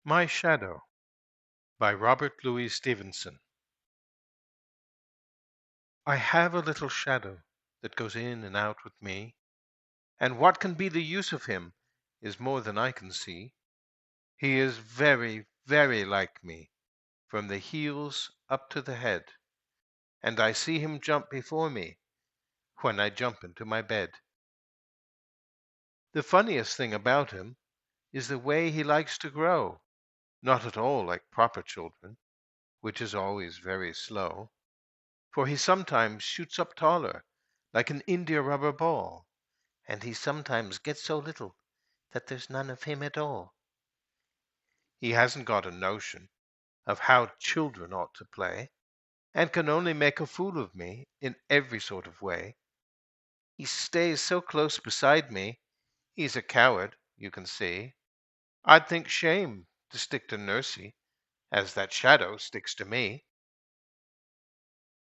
My Shadow by Robert Louis Stevenson. I have a little shadow that goes in and out with me, and what can be the use of him is more than I can see. He is very, very like me, from the heels up to the head, and I see him jump before me when I jump into my bed. The funniest thing about him is the way he likes to grow, not at all like proper children, which is always very slow. For he sometimes shoots up taller, like an india-rubber ball, and he sometimes gets so little that there's none of him at all. He hasn't got a notion of how children ought to play, and can only make a fool of me in every sort of way. He stays so close beside me, he's a coward, you can see. I'd think shame to stick to nursie, as that shadow sticks to me.